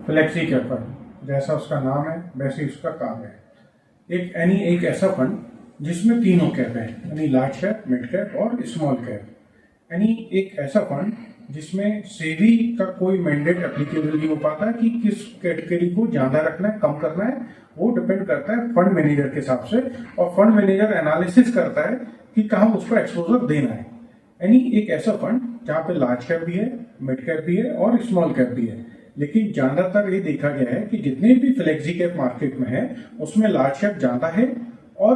Flexi cap fund, जैसा उसका नाम है वैसे ही उसका काम है। एक ऐसा फंड जिसमें तीनों कैप है, यानी लार्ज कैप, मिड कैप और स्मॉल कैप। यानी एक ऐसा फंड जिसमें सेबी का कोई मैंडेट एप्लीकेबल नहीं हो पाता कि किस कैटेगरी को ज्यादा रखना है, कम करना है। वो डिपेंड करता है फंड मैनेजर के हिसाब से, और फंड मैनेजर एनालिसिस करता है कि कहाँ उसको एक्सपोजर देना है। यानी एक ऐसा फंड जहाँ पे लार्ज कैप भी है, मिड कैप भी है और स्मॉल कैप भी है। लेकिन ज्यादातर ये देखा गया है कि जितने भी फ्लेक्सी कैप मार्केट में है उसमें लार्ज कैप ज्यादा है, और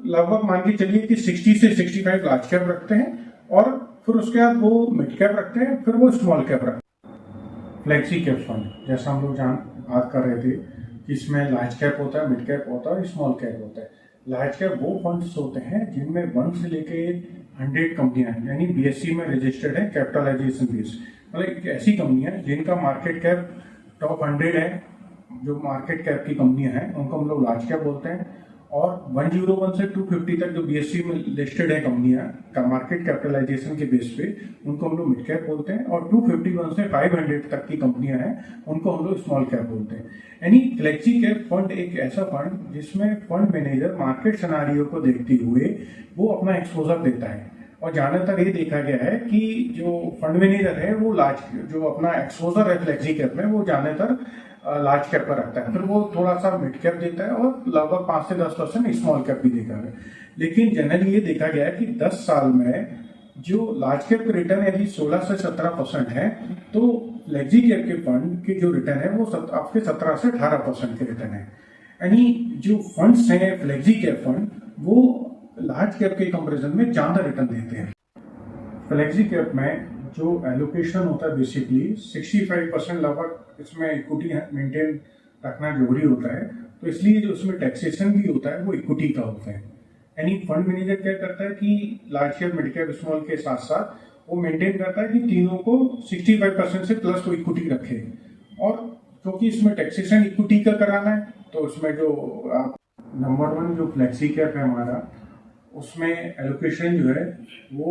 लगभग मान के चलिए कि 60 से 65 लार्ज कैप रखते हैं, और फिर उसके बाद वो मिड कैप रखते हैं, फिर वो स्मॉल कैप रखते हैं। फ्लेक्सी कैप फंड जैसा हम लोग बात कर रहे थे कि इसमें लार्ज कैप होता है, मिड कैप होता है और स्मॉल कैप होता है। लार्ज कैप वो फंड्स होते हैं जिनमें 1 से लेके 100 कंपनियां हैं, यानी बीएससी में रजिस्टर्ड है, कैपिटलाइजेशन बेस। मतलब ऐसी कंपनियां जिनका मार्केट कैप टॉप 100 है, जो मार्केट कैप की कंपनियां हैं उनको हम लोग लार्ज कैप बोलते हैं। और 101 से 250 तक जो बीएससी में लिस्टेड है कंपनियां का मार्केट कैपिटलाइजेशन के बेस पे, उनको हम लोग मिड कैप बोलते हैं। और 251 से 500 तक की कंपनियां हैं उनको हम लोग स्मॉल कैप बोलते हैं। यानी फ्लेक्सी कैप फंड एक ऐसा फंड जिसमें फंड मैनेजर मार्केट सिनेरियो को देखते हुए वो अपना एक्सपोजर देता है। और ज्यादातर ये देखा गया है कि जो फंड मैनेजर है वो जो अपना एक्सपोजर है फ्लेक्सी कैप में, वो ज्यादातर लार्ज कैप पर रखता है, फिर वो थोड़ा सा मिड कैप देता है, और लगभग 5 से 10% स्मॉल कैप भी देखा गया। लेकिन जनरली ये देखा गया है कि 10 साल में जो लार्ज कैप के रिटर्न यदि 16 से 17% है, तो फ्लेक्सी कैप के फंड के जो रिटर्न है वो आपके 17 से 18% के रिटर्न है। यानी जो फंड्स हैं फ्लेक्सी कैप फंड, वो लार्ज कैप के कंपेरिजन में ज्यादा रिटर्न देते हैं। फ्लेक्सी कैप में जो एलोकेशन होता है बेसिकली 65% लगभग इसमें इक्विटी मेंटेन रखना जरूरी होता है, तो इसलिए जो उसमें टैक्सेशन भी होता है वो इक्विटी का होता है। यानी फंड मैनेजर क्या करता है कि large cap, mid cap, small के साथ साथ वो मेंटेन करता है कि तीनों को 65% से प्लस को इक्विटी रखे। और क्योंकि इसमें टैक्सेशन इक्विटी का कराना है, तो उसमें जो नंबर 1 जो फ्लेक्सी कैप है हमारा, उसमें एलोकेशन जो है वो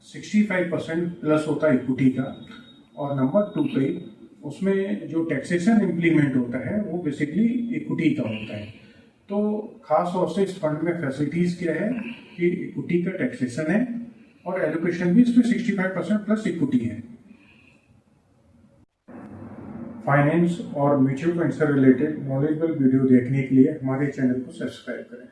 65% प्लस होता है इक्विटी का। और नंबर 2 पे उसमें जो टैक्सेशन इम्प्लीमेंट होता है वो बेसिकली इक्विटी का होता है। तो खास तौर से इस फंड में फैसिलिटीज क्या है कि इक्विटी का टैक्सेशन है, और एलोकेशन भी इसमें 65% प्लस इक्विटी है। फाइनेंस और म्यूचुअल फंड से रिलेटेड नॉलेजेबल वीडियो देखने के लिए हमारे चैनल को सब्सक्राइब करें।